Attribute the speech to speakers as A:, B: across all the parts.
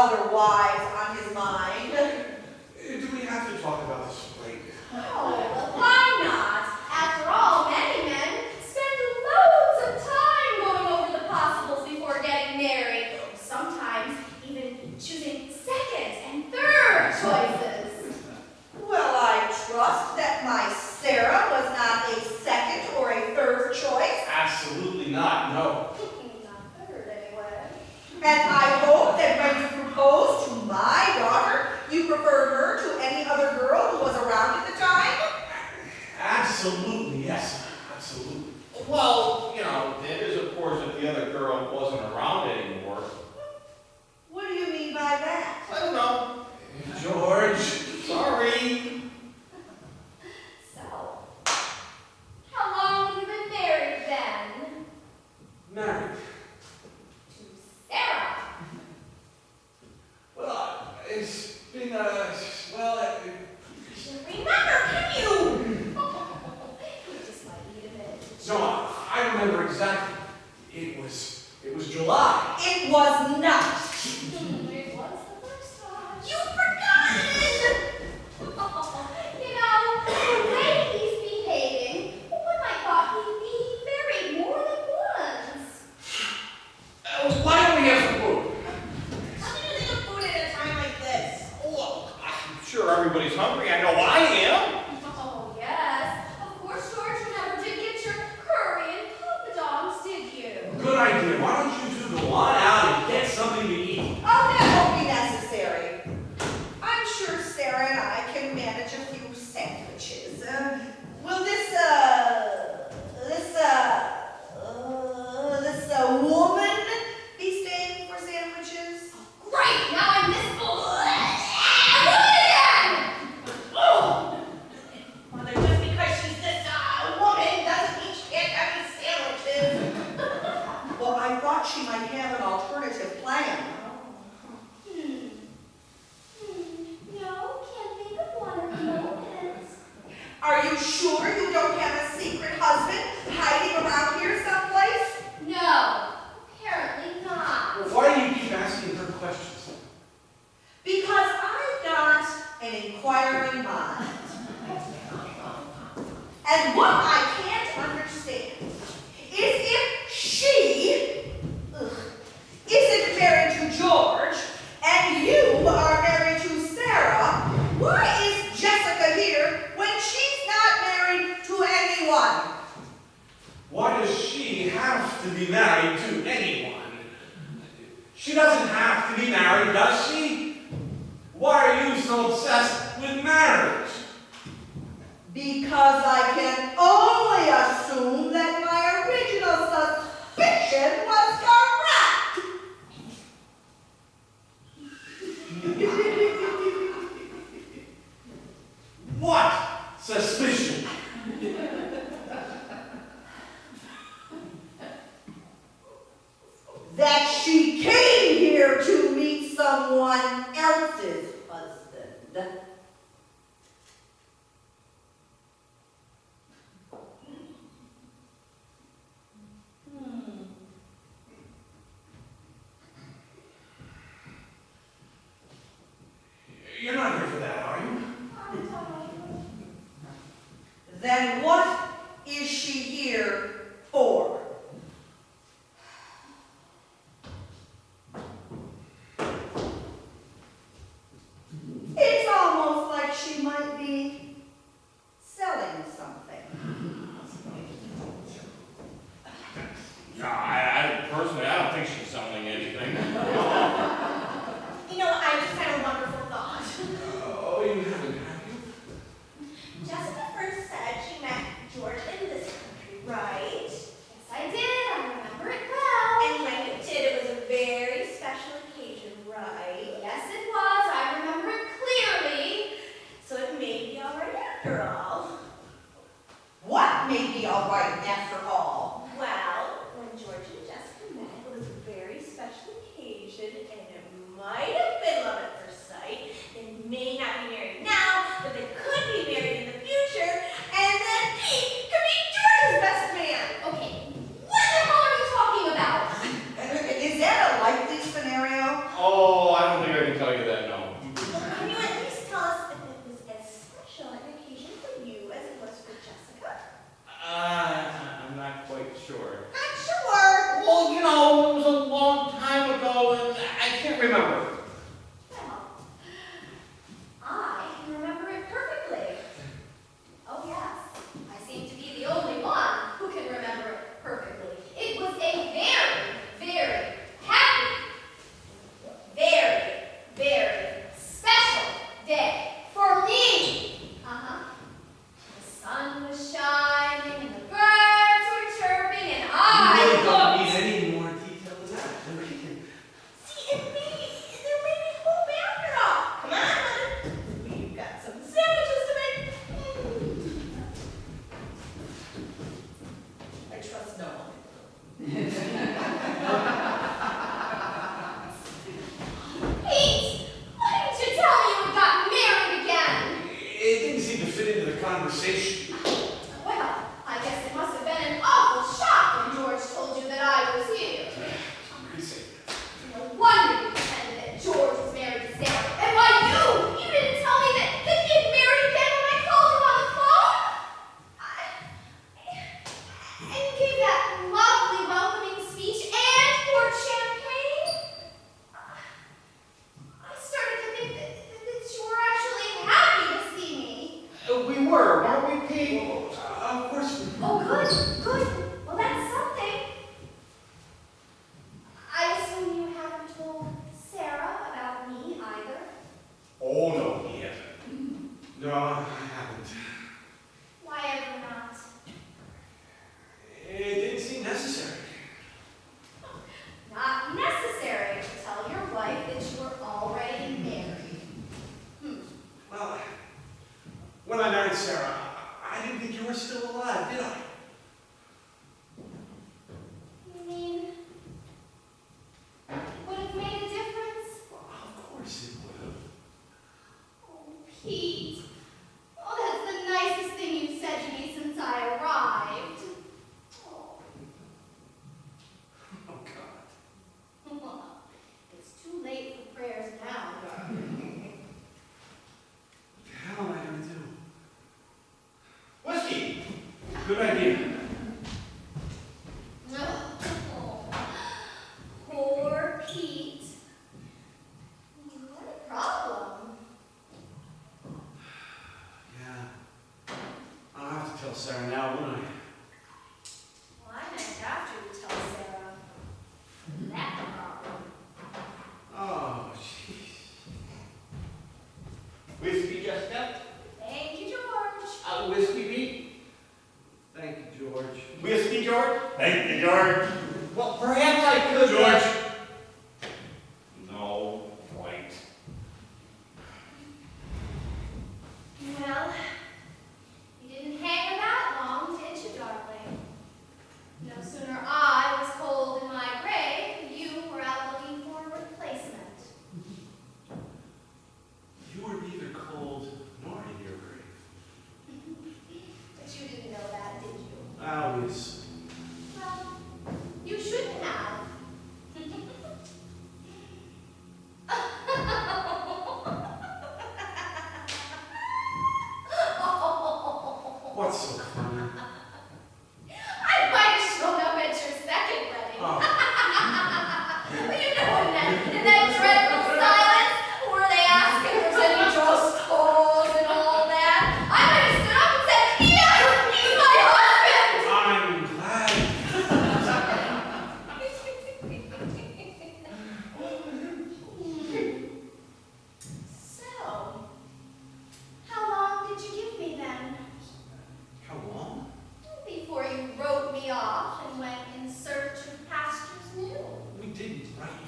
A: other wives on his mind.
B: Do we have to talk about this break?
C: Oh, why not? After all, many men spend loads of time going over the possibles before getting married. Sometimes even choosing second and third choices.
A: Well, I trust that my Sarah was not a second or a third choice.
B: Absolutely not, no.
C: Not third, anyway.
A: And I hope that when you proposed to my daughter, you preferred her to any other girl who was around at the time?
B: Absolutely, yes. Absolutely.
D: Well, you know, that is, of course, if the other girl wasn't around anymore.
A: What do you mean by that?
D: I don't know.
B: George.
D: Sorry.
C: So, how long have you been married then?
B: Married.
C: To Sarah.
B: Well, it's been,
C: You should remember, can you? You just might need a minute to
B: no, I remember exactly. It was July.
A: It was not.
C: It was the first time.
A: You've forgotten!
C: You know, the way he's behaving, one might thought he'd be married more than once.
B: Why don't we have some food?
A: How can you think of food at a time like this?
D: Look, I'm sure everybody's hungry. I know I am.
C: Oh, yes. Of course, George, you never did get your curry and poppadoms, did you?
B: Good idea. Why don't you two go on out and get something to eat?
A: Oh, that won't be necessary. I'm sure Sarah and I can manage a few sandwiches. Will this woman be staying for sandwiches?
C: Great! Now I'm this again!
A: Oh! Mother, just because she's this woman doesn't mean she can't have any sandwiches. Well, I thought she might have an alternative plan.
C: No, can't think of one at the moment.
A: Are you sure you don't have a secret husband hiding around here someplace?
C: No, apparently not.
B: Well, why do you keep asking her questions?
A: Because I've got an inquiring mind. And what I can't understand is if she isn't married to George and you are married to Sarah, why is Jessica here when she's not married to anyone?
B: Why does she have to be married to anyone? She doesn't have to be married, does she? Why are you so obsessed with marriage?
A: Because I can only assume that my original suspicion was correct.
B: What suspicion?
A: That she came here to meet someone else's husband.
B: You're not here for that, are you?
A: Then what is she here for?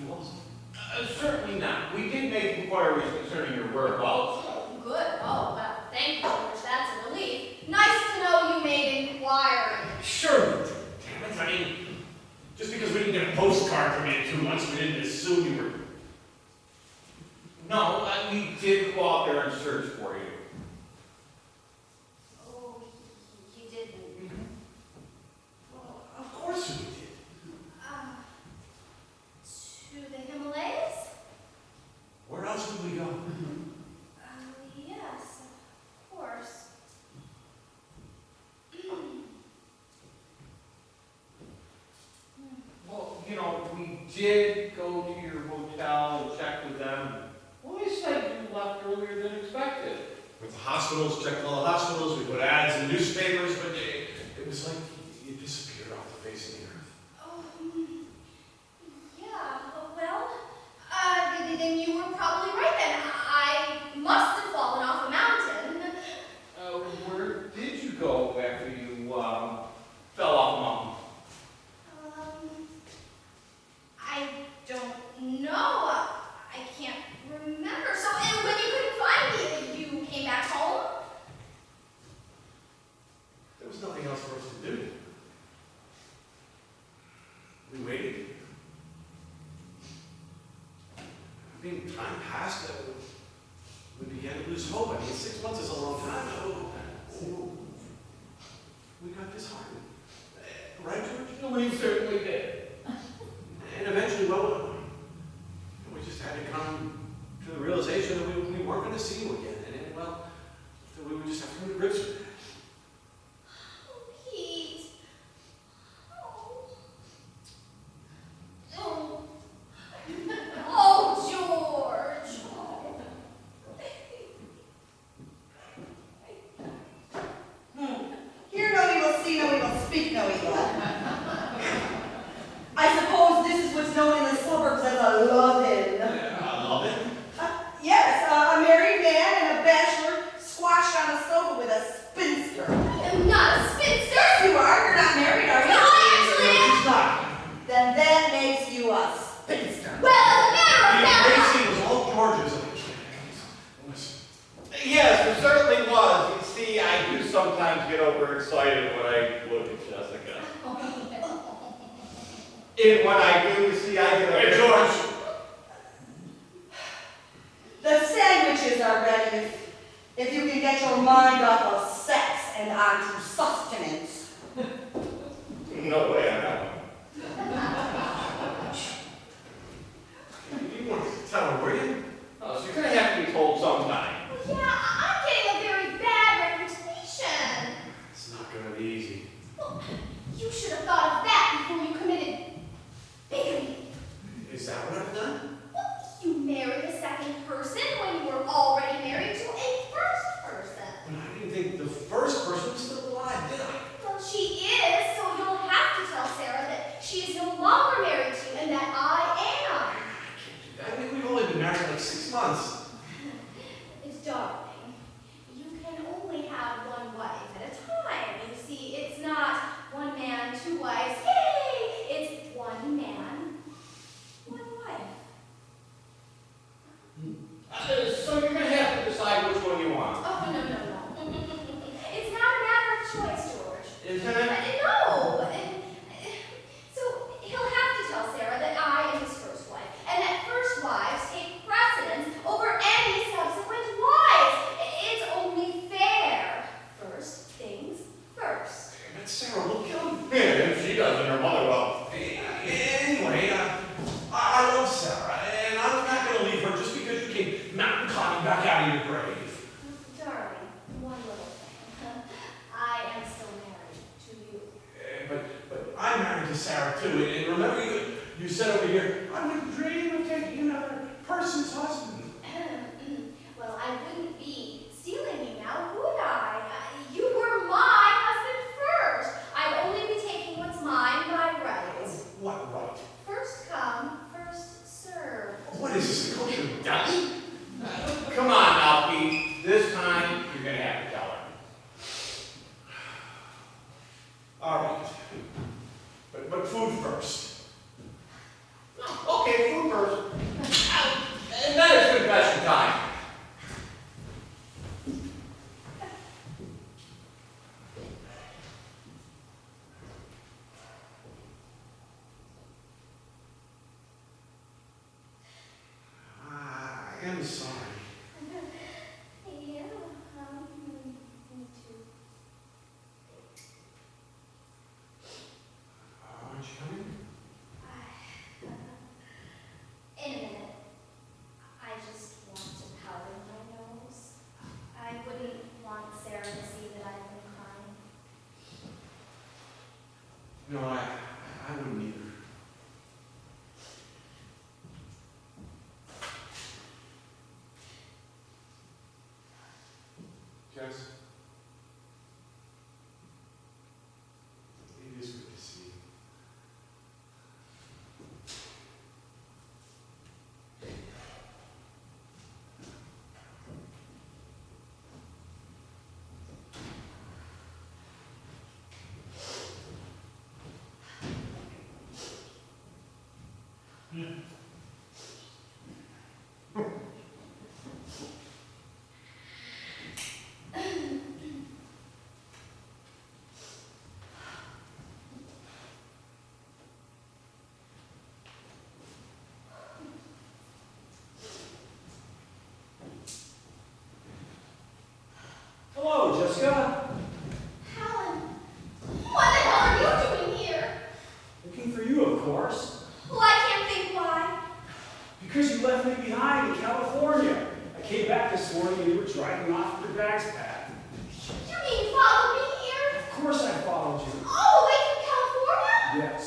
B: you also?
D: Certainly not. We did make inquiries concerning your whereabouts.
C: Oh, good. Oh, well, thank you, George. That's a relief. Nice to know you made inquiries.
B: Sure. Damn it, I mean, just because we didn't get a postcard from you in 2 months, we didn't assume you were...
D: No, we did go out there and search for you.
C: Oh, you didn't.
B: Well, of course we did.
C: To the Himalayas?
B: Where else would we go?
C: Yes, of course.
D: Well, you know, we did go to your hotel and check with them. Well, they said you left earlier than expected.
B: With the hospitals, checked all the hospitals, we put ads in newspapers, but it was like you disappeared off the face of the earth.
C: Yeah, well, then you were probably right then. I must have fallen off a mountain.
D: Where did you go after you fell off the mountain?
C: I don't know. I can't remember. So, and when you couldn't find me, you came back home?
B: There was nothing else for us to do. We waited. I mean, time passed. We began to lose hope. I mean, 6 months is a long time. We got disheartened. Right, George?
D: We certainly did.
B: And eventually, well, we just had to come to the realization that we weren't going to see you again. And, well, that we would just have to come to grips with that.
C: Oh, Pete. Oh. Oh. Oh, George.
A: Hear no evil, see no evil, speak no evil. I suppose this is what's known in the suburbs as a love-in.
B: Love-in?
A: Yes, a married man and a bachelor squashed on a sofa with a spinster.
C: I am not a spinster.
A: Yes, you are. You're not married, are you?
C: No, I actually am.
B: He's not.
A: Then that makes you a spinster.
C: Well, as a matter of
B: The
C: fact,
B: embracing was all George's.
D: Yes, it certainly was. You see, I do sometimes get overexcited when I look at Jessica. And when I do, you see, I get
B: Hey, George!
A: The sandwiches are ready if you can get your mind off of sex and onto sustenance.
D: No way on that one.
B: You want to tell her, were you?
D: Oh, so you're going to have to be told sometime.
C: yeah, I'm getting a very bad reputation.
B: It's not going to be easy.
C: Well, you should have thought of that before you committed bigamy.
B: Is that what I've done?
C: Well, you married a second person when you were already married to a first person.
B: But I didn't think the first person was still alive, did I?
C: Well, she is, so you'll have to tell Sarah that she is no longer married to you and that I am.
B: I mean, we've only been married like 6 months.
C: Darling, you can only have one wife at a time. You see, it's not one man, two wives. Yay! It's one man, one wife.
D: So you're going to have to decide which one you want.
C: Oh, no. It's not a matter of choice, George.
D: Isn't it?
C: No. So he'll have to tell Sarah that I am his first wife, and that first wives take precedence over any subsequent wives. It's only fair. First things first.
B: But Sarah will kill me.
D: Yeah, if she doesn't, her mother will.
B: Anyway, I love Sarah, and I'm not going to leave her just because you came mountain climbing back out of your grave.
C: Darling, one little thing. I am still married to you.
B: But I'm married to Sarah too, and remember you said over here, I would dream of taking another person's husband.
C: Well, I wouldn't be stealing you now, would I? You were my husband first. I'd only be taking what's mine by right.
B: What right?
C: First come, first serve.
B: What is this, a kosher deli?
D: Come on now, Pete. This time, you're going to have to tell her.
B: All right. But food first.
D: Okay, food first. And then it's confession time.
B: I am sorry.
C: Yeah, me too.
B: Aren't you coming?
C: In a minute. I just want to powder my nose. I wouldn't want Sarah to see that I've been crying.
B: No, I wouldn't either. Jess, it is good to see you.
E: Hello, Jessica.
C: Helen, what the hell are you doing here?
E: Looking for you, of course.
C: Well, I can't think why.
E: Because you left me behind in California. I came back this morning and you were driving off with your bags packed.
C: You mean you followed me here?
E: Of course I followed you.
C: All the way from California?
E: Yes.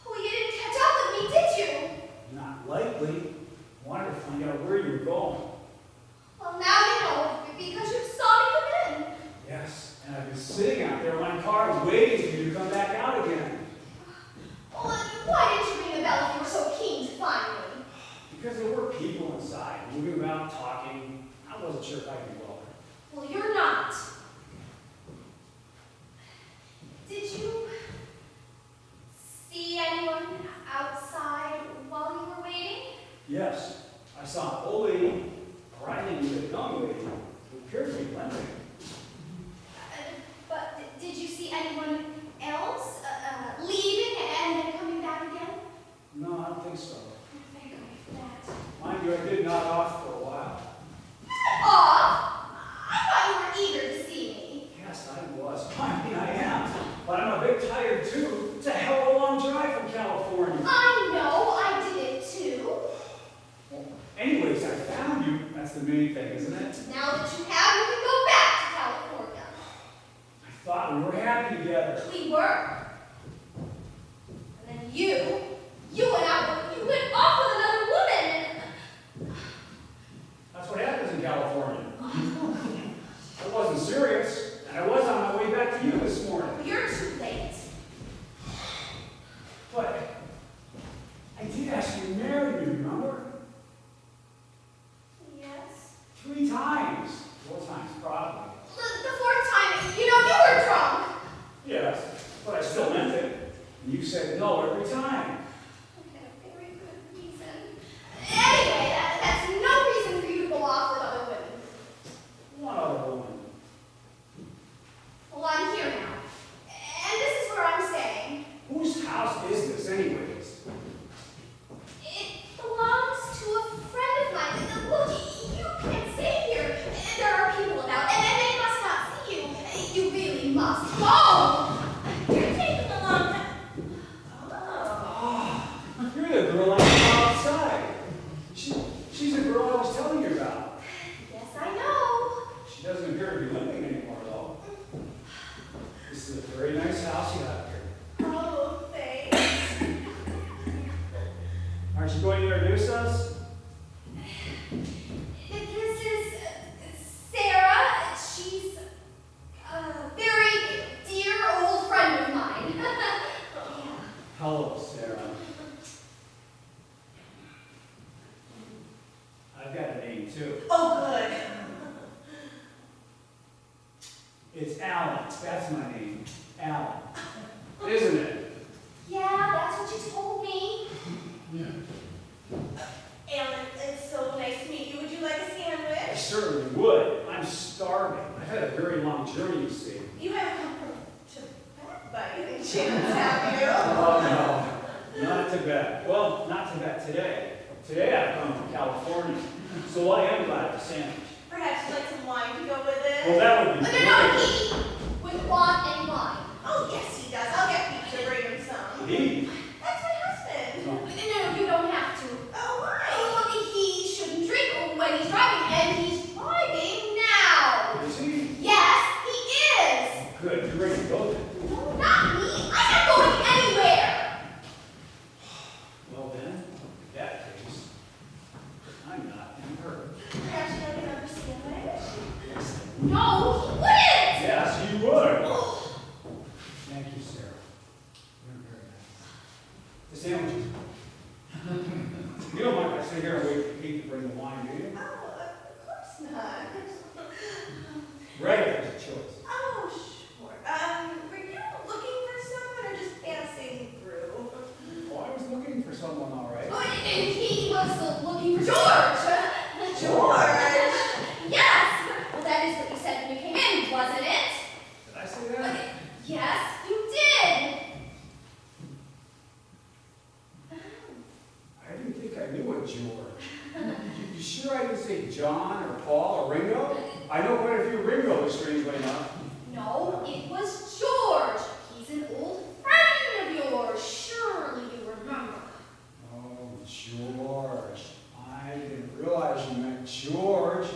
C: Well, you didn't catch up with me, did you?
E: Not likely. Wanted to find out where you were going.
C: Well, now you know, because you saw me come in.
E: Yes. And I've been sitting out there in my car waiting for you to come back out again.
C: Well, why didn't you ring the bell if you were so keen to find me?
E: Because there were people inside, moving around, talking. I wasn't sure if I'd be welcome.
C: Well, you're not. Did you see anyone outside while you were waiting?
E: Yes. I saw an old lady riding with a young lady who appeared to be limping.
C: But did you see anyone else leaving and then coming back again?
E: No, I don't think so.
C: I'm very sorry for that.
E: Mind you, I did nod off for a while.
C: Off? I thought you were eager to see me.
E: Yes, I was. I mean, I am. But I'm a bit tired, too. It's a hell of a long drive from California.
C: I know, I did it too.
E: Well, anyways, I found you. That's the main thing, isn't it?
C: Now that you have, you can go back to California.
E: I thought we were happy together.
C: We were. And then you went off with another woman.
E: That's what happens in California. I wasn't serious, and I was on my way back to you this morning.
C: You're too late.
E: But I did ask you to marry me, remember?
C: Yes.
E: 3 times. 4 times, probably.
C: The fourth time, you were drunk.
E: Yes, but I still meant it. And you said no every time.
C: I had a very good reason. Anyway, that's no reason for you to go off with other women.
E: One other woman.
C: Well, I'm here now. And this is where I'm staying.
E: Whose house is this, anyways?
C: It belongs to a friend of mine. Look, you can't stay here. There are people about, and they must not see you. You really must go. You're taking a long time. Oh.
E: Ah, you're the girl I saw outside. She's the girl I was telling you about.
C: Yes, I know.
E: She doesn't appear to be living anymore, though. This is a very nice house you have here.
C: Oh, thanks.
E: Aren't you going to introduce us?
C: This is Sarah. She's a very dear old friend of mine. Yeah.
E: Hello, Sarah. I've got a name, too.
A: Oh, good.
E: It's Alan. That's my name. Alan. Isn't it?
C: Yeah, that's what you told me.
E: would. I'm starving. I've had a very long journey, you see.
A: You haven't come from Tibet by any chance, have you?
E: Oh, no. Not Tibet. Well, not Tibet today. Today I've come from California. So I am glad of the sandwich.
A: Perhaps you'd like some wine to go with it?
E: Well, that would be
C: No,
E: great.
C: he wouldn't want any wine.
A: Oh, yes, he does. I'll get Pete to bring him some.
E: He?
A: That's my husband.
E: Oh.
C: No, you don't have to.
A: Oh, why?
C: Oh, he shouldn't drink when he's driving, and he's driving now.
E: Is he?
C: Yes, he is.
E: Good. You're ready to go then.
C: No, not me. I'm not going anywhere.
E: Well then, in that case, I'm not in a hurry.
A: Perhaps you'd like another sandwich?
C: No, he wouldn't.
E: Yes, you would.
C: Oh,
E: Thank you, Sarah. You're very nice. The sandwiches. You don't mind if I sit here and wait for Pete to bring the wine, do you?
A: Oh, of course not.
E: Right, if there's a choice.
A: Oh, sure. Were you looking for someone or just passing through?
E: Oh, I was looking for someone, all right.
C: oh, and he was looking for George.
A: George!
C: Yes. Well, that is what you said when you came in, wasn't it?
E: Did I say that?
C: Yes, you did.
E: I didn't think I knew a George. You sure I didn't say John or Paul or Ringo? I know quite a few Ringos, strangely enough.
C: No, it was George. He's an old friend of yours. Surely you remember.
E: Oh, George. I didn't realize you meant George.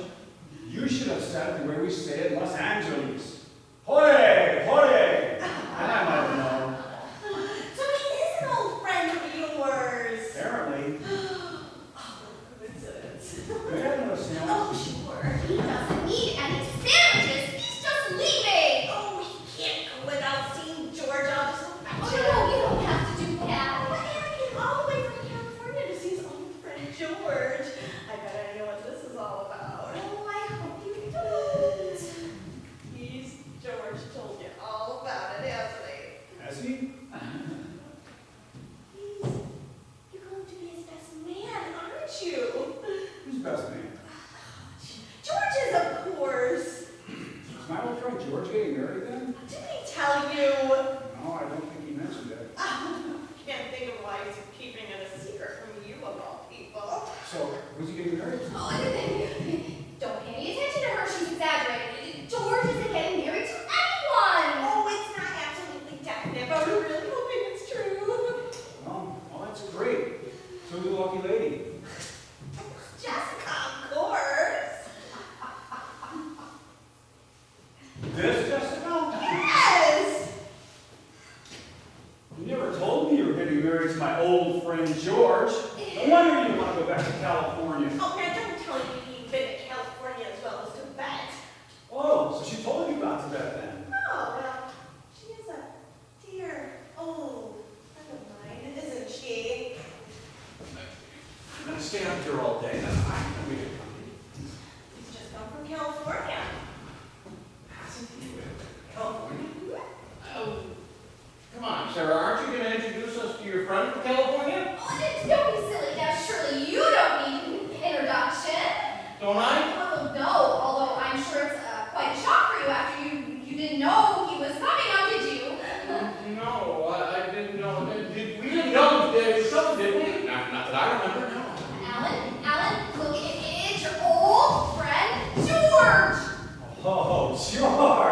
E: You should have said it the way we say it in Los Angeles. Hoye! Hoye! And I might have known.
A: So he is an old friend of yours.
E: Apparently.
A: Oh, coincidence.
E: May I have another sandwich?
A: Oh, sure.
C: He doesn't need any sandwiches. He's just leaving.
A: Oh, he can't go without seeing George. I'll just go back
C: Oh,
A: to
C: no, you don't have to do that.
A: But I came all the way from California to see his old friend George. I bet I know what this is all about.
C: Oh, I hope you don't.
A: George told you all about it, hasn't he?
E: Has he?
A: You're going to be his best man, aren't you?
E: Who's best man?
A: George is, of course.
E: Is my old friend George getting married then?
A: Didn't he tell you?
E: No, I don't think he mentioned it.
A: Can't think of why he's keeping it a secret from you, of all people.
E: So, who's he getting married to?
C: Oh, don't pay any attention to her. She's exaggerating. George isn't getting married to anyone.
A: Oh, it's not absolutely definite, but we're really hoping it's true.
E: Well, that's great. So the lucky lady.
A: Jessica, of course.
E: This Jessica?
A: Yes!
E: You never told me you were getting married to my old friend George. No wonder you didn't want to go back to California.
A: Oh, now don't tell me you've been to California as well as Tibet.
E: Oh, so she told you about Tibet then?
A: Oh, well, she is a dear old friend of mine, isn't she?
B: I'm going to stay up here all day. That's fine. I'm going to come.
A: He's just come from California.
B: Hasn't he? California?
C: Oh,
D: Come on, Sarah, aren't you going to introduce us to your friend from California?
C: don't be silly. Now, surely you don't need an introduction.
D: Don't I?
C: Well, no, although I'm sure it's quite a shock for you after you didn't know he was coming, now did you?
D: No, I didn't know. We didn't know there was something, did we? Not that I remember, no.
C: Alan, look, it's your old friend, George.
E: Oh, George!